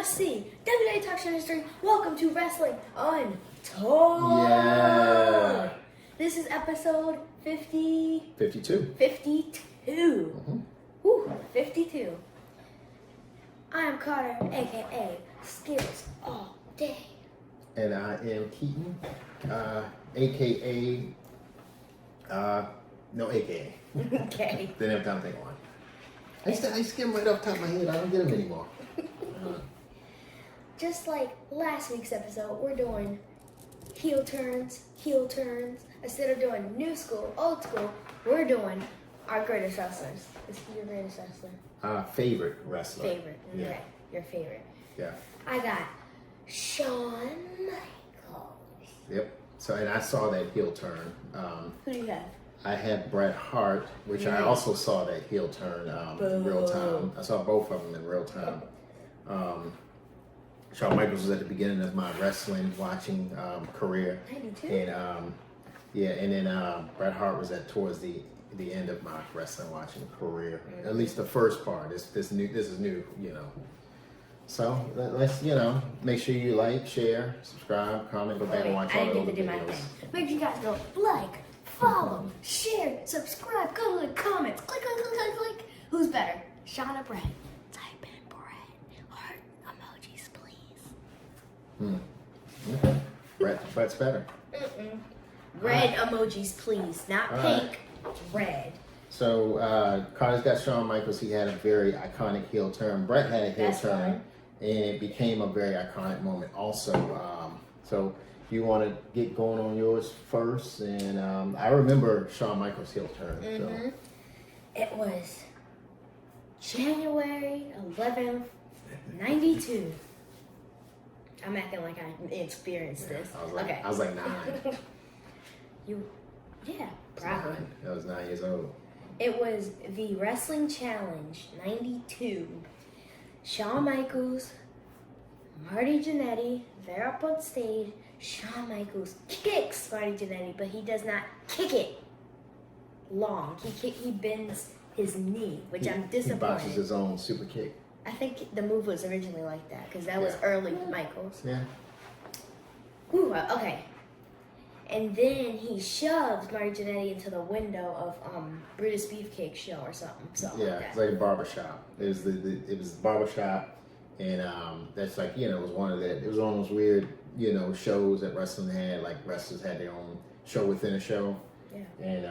must see WWE Talk Show history. Welcome to Wrestling Untold. Yeah. This is episode 52. 52. Woo, 52. I am Carter, aka Skills All Day. And I am Keaton, aka, no, aka. Okay. Didn't have time to think of one. I used to get them right off the top of my head. I don't get them anymore. Just like last week's episode, we're doing heel turns. Instead of doing new school, old school, we're doing our greatest wrestlers. Is he your greatest wrestler? Favorite wrestler. Favorite. Yeah. Okay. Your favorite. Yeah. I got Shawn Michaels. Yep. So, and I saw that heel turn. Who do you have? I had Bret Hart, which I also saw that heel turn in real time. I saw both of them in real time. Shawn Michaels was at the beginning of my wrestling watching career. I do too. And and then Bret Hart was towards the end of my wrestling watching career. At least the first part. This is new, you know. So let's, make sure you like, share, subscribe, comment, go back and watch all the old videos. Make sure you guys go like, follow, share, subscribe, go to the comments, click. Who's better, Shawn or Bret? Type in Bret. Heart emojis, please. Okay. Bret's better. Red emojis, please. Not pink, red. So Carter's got Shawn Michaels. He had a very iconic heel turn. Bret had a heel turn, and it became a very iconic moment also. So you want to get going on yours first? And I remember Shawn Michaels' heel turn. So. It was January 11th, 92. I'm acting like I experienced this. I was like 9. Yeah, probably. I was 9 years old. It was the Wrestling Challenge 92. Shawn Michaels, Marty Jannetty, they're up on stage. Shawn Michaels kicks Marty Jannetty, but he does not kick it long. He bends his knee, which I'm disappointed. He botches his own super kick. I think the move was originally like that because that was early Michaels. Yeah. Ooh, okay. And then he shoves Marty Jannetty into the window of Brutus Beefcake's show or something. Yeah, like that. it's like a barbershop. It was the barbershop, and that's like it was one of those weird shows that wrestling had. Like wrestlers had their own show within a show. Yeah. And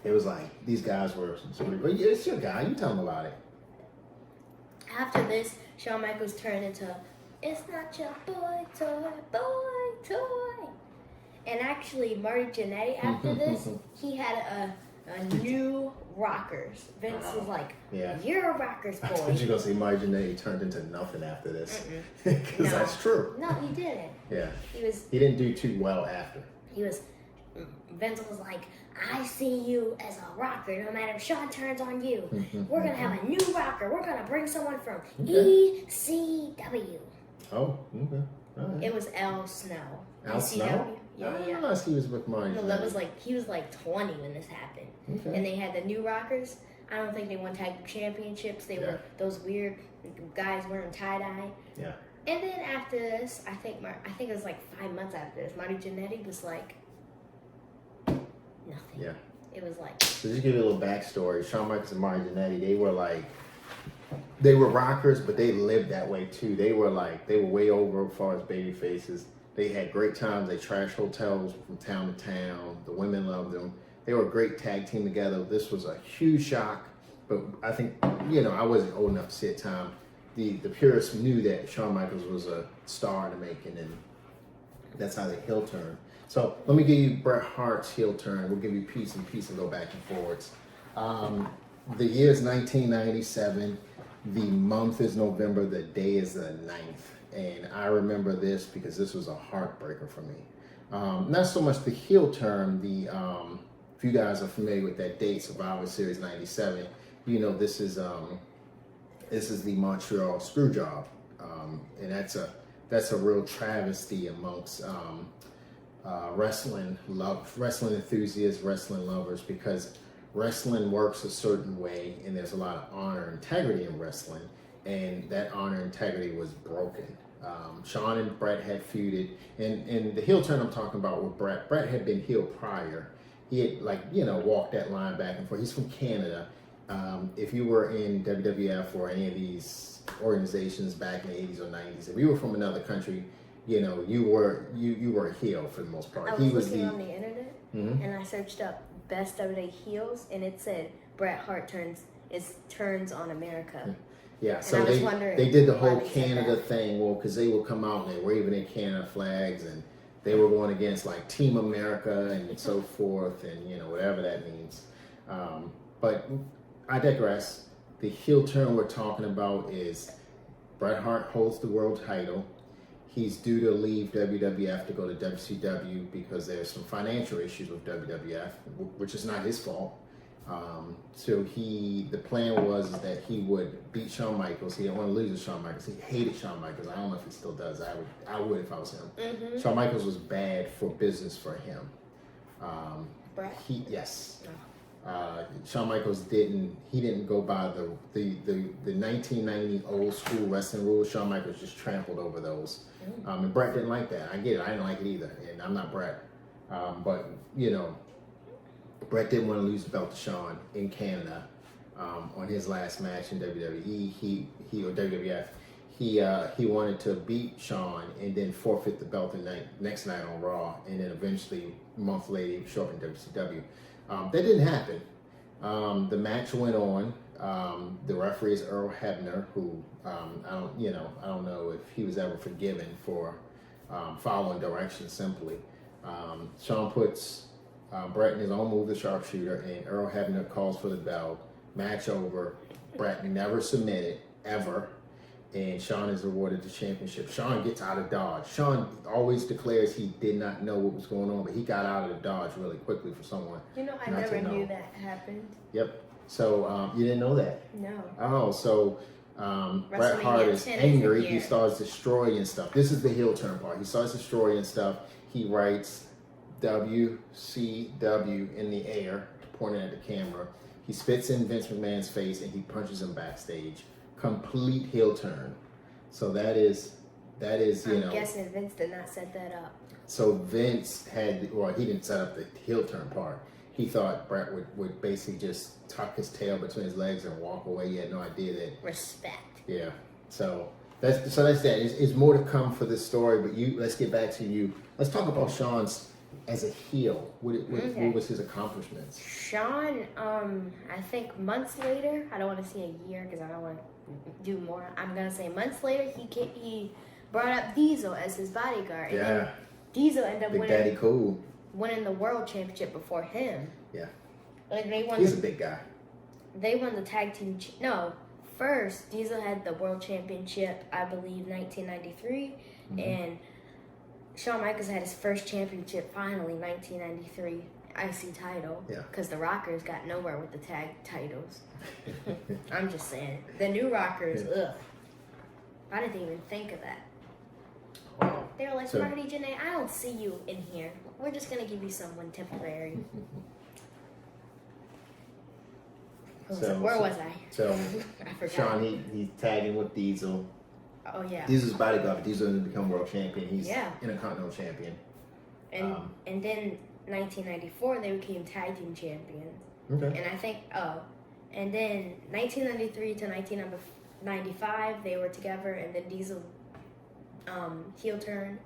it was like these guys were it's your guy. You tell them about it. After this, Shawn Michaels turned into "It's not your boy toy." And actually, Marty Jannetty, after this, he had a new rockers. Vince was like, "You're a rockers boy." I thought you were gonna say Marty Jannetty turned into nothing after this, because that's true. No, he didn't. Yeah. He didn't do too well after. Vince was like, "I see you as a rocker. No matter if Shawn turns on you, we're gonna have a new rocker. We're gonna bring someone from ECW." Oh, okay. All right. It was Al Snow. Al Snow? Yeah. I realized he was with Marty. No, he was like 20 when this happened. Okay. And they had the New Rockers. I don't think they won tag championships. They were those weird guys wearing tie-dye. Yeah. And then after this, I think it was like 5 months after this, Marty Jannetty was like nothing. Yeah. It was like. So just give you a little backstory. Shawn Michaels and Marty Jannetty, they were rockers, but they lived that way too. They were way over as far as baby faces. They had great times. They trashed hotels from town to town. The women loved them. They were a great tag team together. This was a huge shock, but I think, I wasn't old enough to see it time. The purists knew that Shawn Michaels was a star in the making, and that's how they heel turned. So let me give you Bret Hart's heel turn. We'll give you piece and go back and forwards. The year is 1997. The month is November. The day is the 9th. And I remember this because this was a heartbreaker for me. Not so much the heel turn. If you guys are familiar with that date, Survivor Series 97, this is the Montreal Screwjob. And that's a real travesty amongst wrestling enthusiasts, wrestling lovers, because wrestling works a certain way and there's a lot of honor and integrity in wrestling. and that honor and integrity was broken. Shawn and Bret had feuded, and the heel turn I'm talking about with Bret. Bret had been heel prior. He had walked that line back and forth. He's from Canada. If you were in WWF or any of these organizations back in the 80s or 90s, if you were from another country, you were a heel for the most part. I was looking on the internet and I searched up best WWE heels, and it said Bret Hart turns on America. Yeah, And so I was wondering they did the why whole they said Canada that. thing, well, because they would come out and they're waving their Canada flags, and they were going against like Team America and so forth, and whatever that means. But I digress. The heel turn we're talking about is Bret Hart holds the world title. He's due to leave WWF to go to WCW because there's some financial issues with WWF, which is not his fault. So the plan was that he would beat Shawn Michaels. He didn't want to lose to Shawn Michaels. He hated Shawn Michaels. I don't know if he still does. I would if I was him. Shawn Michaels was bad for business for him. Bret? Yes. Shawn Michaels didn't go by the 1990 old school wrestling rules. Shawn Michaels just trampled over those. And Bret didn't like that. I get it. I didn't like it either. And I'm not Bret. But Bret didn't want to lose the belt to Shawn in Canada on his last match in WWE. Or WWF. He wanted to beat Shawn and then forfeit the belt the next night on Raw, and then eventually a month later show up in WCW. That didn't happen. The match went on. The referee is Earl Hebner, who I don't know if he was ever forgiven for following directions. Simply, Shawn puts Bret in his own move, the sharpshooter, and Earl Hebner calls for the bell. Match over. Bret never submitted ever, and Shawn is awarded the championship. Shawn gets out of Dodge. Shawn always declares he did not know what was going on, but he got out of the Dodge really quickly for someone. I never knew that happened. Yep. So you didn't know that? No. Oh, so Bret Hart is angry. He starts destroying stuff. This is the heel turn part. He starts destroying stuff. He writes WCW in the air, pointing at the camera. He spits in Vince McMahon's face and he punches him backstage. Complete heel turn. So that is I'm guessing Vince did not set that up. So Vince he didn't set up the heel turn part. He thought Bret would basically just tuck his tail between his legs and walk away. He had no idea that. Respect. Yeah. So that's that. It's more to come for this story, but let's get back to you. Let's talk about Shawn's as a heel. What was his accomplishments? Shawn, I think months later, I don't want to say a year because I don't want to do more. I'm going to say months later, he brought up Diesel as his bodyguard. And then Diesel ended up Big Daddy Cool. winning the world championship before him. Yeah. He's a big guy. They won the tag team. First, Diesel had the world championship, I believe, 1993. And Shawn Michaels had his first championship finally, 1993 IC title. Yeah. Because the Rockers got nowhere with the tag titles. I'm just saying. The new Rockers, ugh. I didn't even think of that. Wow. They were like, Marty Jannetty, I don't see you in here. We're just going to give you someone temporary. Where was I? So, I forgot. Shawn, he's tagging with Diesel. Oh, yeah. Diesel's bodyguard, but Diesel didn't become world champion. He's Yeah. Intercontinental champion. And then 1994, they became tag team champions. Okay. And I think, and then 1993 to 1995, they were together, and then Diesel heel turn.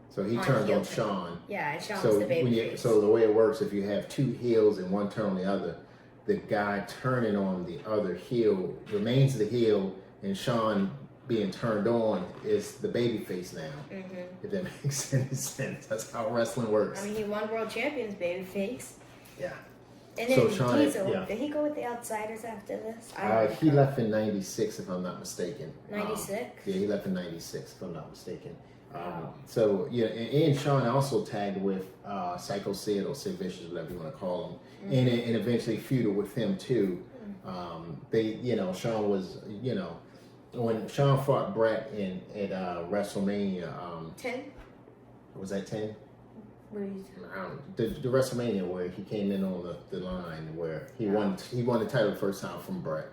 So he turned on Shawn. Yeah, and Shawn was the babyface. So the way it works, if you have two heels and one turn on the other, the guy turning on the other heel remains the heel, and Shawn being turned on is the babyface now. If that makes any sense. That's how wrestling works. I mean, he won world champions, babyface. Yeah. And then Shawn, Diesel, did he go with the Outsiders after this? He left in 96, if I'm not mistaken. 96? Yeah, he left in 96, if I'm not mistaken. So, yeah, and Shawn also tagged with Psycho Sid or Sid Vicious, whatever you want to call him, and eventually feuded with him too. Shawn was, when Shawn fought Bret at WrestleMania, 10? Was that 10? What are you talking The WrestleMania where he came in on the line where he won the title the first time from Bret.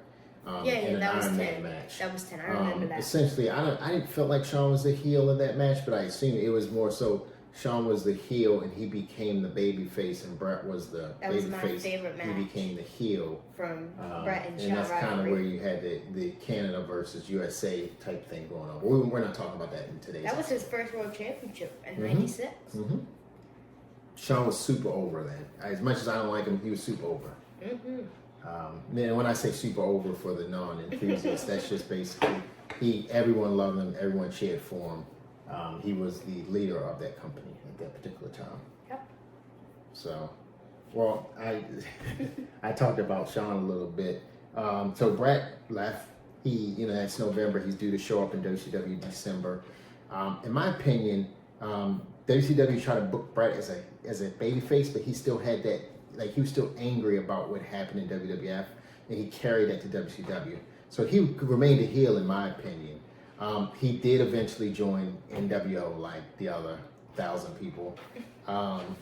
in an that was Iron 10. Man match. That was 10. I remember that. Essentially, I didn't feel like Shawn was the heel in that match, but I assume it was more so Shawn was the heel and he became the baby face, and Bret was the That baby was my face. favorite match. He became the heel. From Bret and Shawn. And that's kind of where you had the Canada versus USA type thing going on. We're not talking about that in today's That was episode. his first world championship in '96. Mm-hmm. Shawn was super over then. As much as I don't like him, he was super over. And when I say super over for the non-enthusiasts, that's just basically everyone loved him, everyone cheered for him. He was the leader of that company at that particular time. Yep. So, well, I talked about Shawn a little bit. So Bret left. That's November. He's due to show up in WCW December. In my opinion, WCW tried to book Bret as a babyface, but he still had that, like, he was still angry about what happened in WWF, and he carried that to WCW. So he remained a heel, in my opinion. He did eventually join NWO, like the other 1,000 people. Shawn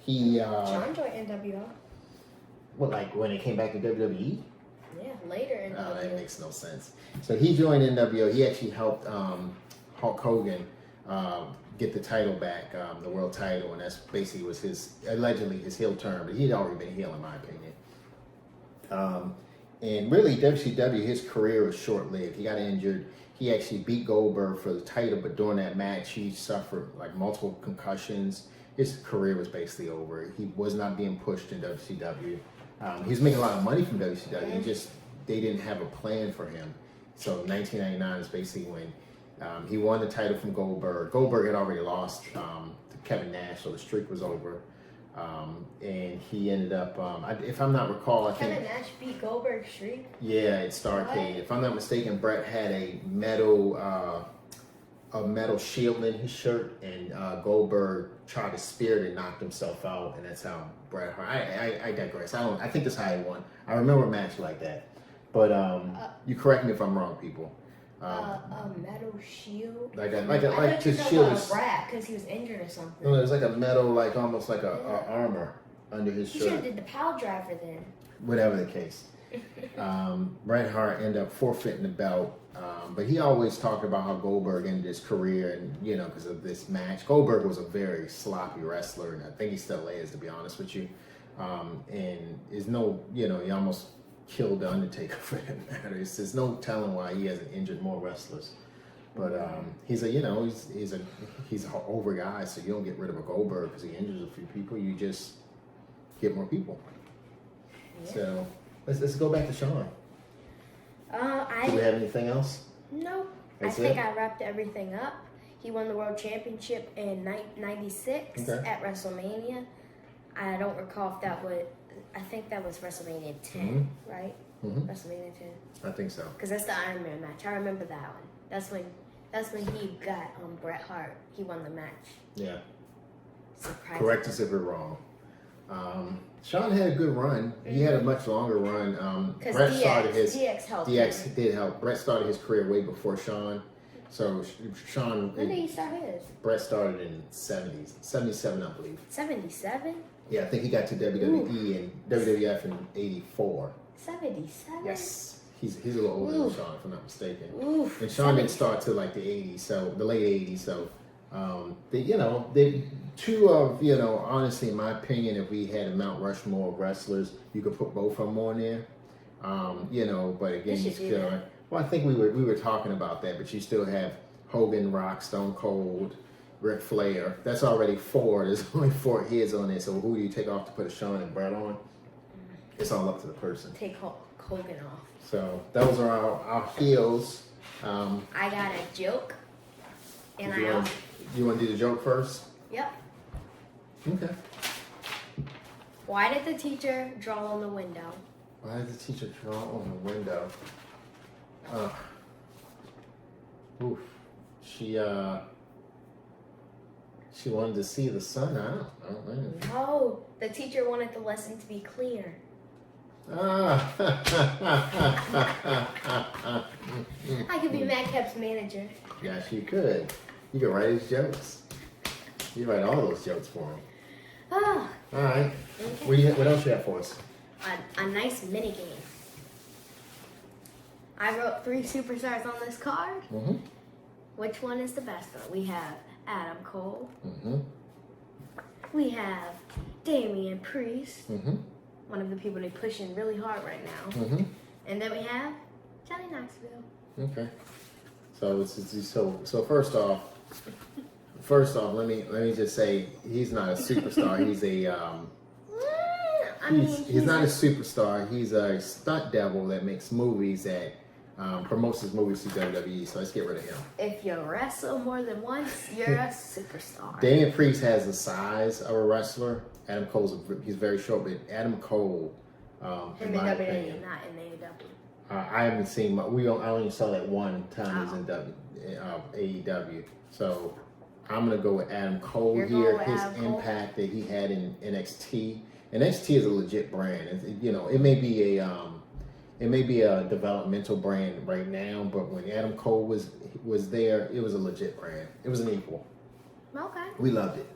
joined NWO. What, like when it came back to WWE? Yeah, later in That makes no sense. So he joined NWO. He actually helped Hulk Hogan get the title back, the world title, and that's basically was allegedly his heel turn, but he'd already been heel in my opinion. And really, WCW, his career was short-lived. He got injured. He actually beat Goldberg for the title, but during that match, he suffered like multiple concussions. His career was basically over. He was not being pushed in WCW. He was making a lot of money from WCW. They didn't have a plan for him. So 1999 is basically when he won the title from Goldberg. Goldberg had already lost to Kevin Nash, so the streak was over. And he ended up, if I'm not recall, I think... Kevin Nash beat Goldberg's streak? Yeah, at Starrcade. If I'm not mistaken, Bret had a metal shield in his shirt, and Goldberg tried to spear it and knocked himself out, and that's how Bret Hart... I digress. I think that's how he won. I remember a match like that. But you correct me if I'm wrong, people. A metal shield? Like I thought you his were shield talking is... about Brat because he was injured or something. No, it was like a metal, like almost like a armor under his He shirt. should have did the pile driver then. Whatever the case. Bret Hart ended up forfeiting the belt, but he always talked about how Goldberg ended his career, and because of this match. Goldberg was a very sloppy wrestler, and I think he still is, to be honest with you. And is he almost killed the Undertaker for that matter. There's no telling why he hasn't injured more wrestlers. But he's an over guy, so you don't get rid of a Goldberg because he injures a few people. You just get more people. Yeah. So let's go back to Shawn. Do we have anything else? No. I think I wrapped everything up. He won the world championship in '96 at WrestleMania. I don't recall if that was. I think that was WrestleMania 10, right? WrestleMania 10. I think so. Because that's the Iron Man match. I remember that one. That's when he got Bret Hart. He won the match. Yeah. Surprising. Correct us if we're wrong. Shawn had a good run. He had a much longer run. Bret started his DX helped. DX did help. Bret started his career way before Shawn. So Shawn. When did he start his? Bret started in 77, I believe. 77? Yeah, I think he got to WWE and WWF in '84. 77? Yes. He's a little older than Shawn, if I'm not mistaken. Oof. And Shawn didn't start till like the '80s, so the late '80s. So, they two of honestly, in my opinion, if we had a Mount Rushmore of wrestlers, you could put both of them on there. But again, you still. Well, I think we were talking about that, but you still have Hogan, Rock, Stone Cold, Ric Flair. That's already 4. There's only 4 heads on there. So who do you take off to put a Shawn and Bret on? It's all up to the person. Take Hogan off. So those are our heels. I got a joke. And you want to do the joke first? Yep. Okay. Why did the teacher draw on the window? Why did the teacher draw on the window? Oof. She wanted to see the sun. I don't know. No, the teacher wanted the lesson to be clear. I could be Madcap's manager. Yes, you could. You could write his jokes. You write all those jokes for him. Oh. All right. Okay. What else you have for us? A nice mini game. I wrote 3 superstars on this card. Mm-hmm. Which one is the best one? We have Adam Cole. Mm-hmm. We have Damian Priest. Mm-hmm. One of the people they're pushing really hard right now. Mm-hmm. And then we have Johnny Knoxville. Okay. So first off, let me just say he's not a superstar. He's a he's not a superstar. He's a stunt devil that makes movies that promotes his movies to WWE. So let's get rid of him. If you wrestle more than once, you're a superstar. Damian Priest has the size of a wrestler. Adam Cole's he's very short, but Adam Cole, Him in my WWE, opinion, not in AEW. I haven't seen. I only saw that one time he's in AEW. So I'm gonna go with Adam Cole You're here. going with His Adam Cole? impact that he had in NXT. NXT is a legit brand. It may be a developmental brand right now, but when Adam Cole was there, it was a legit brand. It was an equal. Okay. We loved it.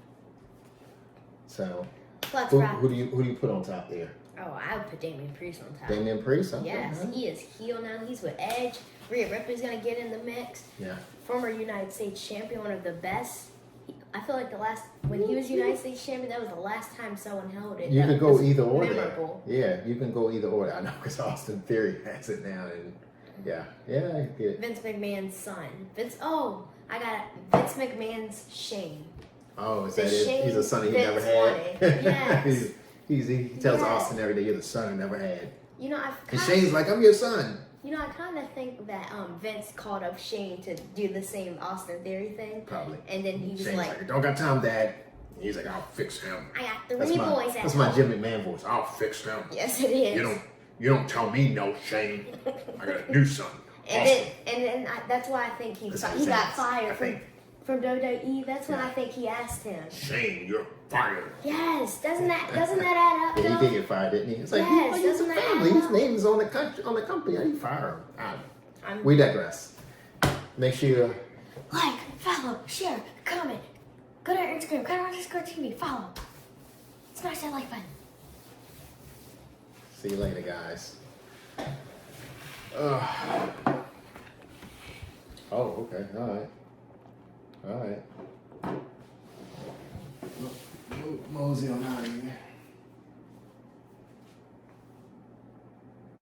So Let's who wrap. do you put on top there? Oh, I would put Damian Priest on top. Damian Priest? Okay, Yes, huh? he is heel now. He's with Edge. Rhea Ripley's gonna get in the mix. Yeah. Former United States champion, one of the best. I feel like when he was United States champion, that was the last time someone held it. You That could go was either or there. memorable. Yeah, you can go either or. I know because Austin Theory has it now, and yeah, I get it. Vince McMahon's son. I got Vince McMahon's Shane. Oh, is The that it? Shane He's a son he never Vince had. wanted. Yes. he tells Yes. Austin every day, "You're the son he never had." You know, And Shane's like, "I'm your son." I kind of think that Vince called up Shane to do the same Austin Theory thing. Probably. And then he was Shane's like, like, "Don't got time, Dad." He's like, "I'll fix him." I got That's 3 my boys at that's my home. Jim McMahon voice. I'll fix him. Yes, it is. You don't tell me no, Shane. I got a new son. And then that's why I think he That's got what I'm fired saying. from WWE. That's when Yeah. I think he asked him. Shane, you're fired. Yes, doesn't that add up? Yeah, though? he did get fired, didn't he? It's like, Yes, he's a doesn't that family. add His up? name is on the company. How do you fire him? I'm- We digress. Make sure Like, follow, share, comment. Go to our Instagram, go to our Discord TV, follow. Smash that like button. see you later, guys. Oh, okay. All right. Mosey on out of here.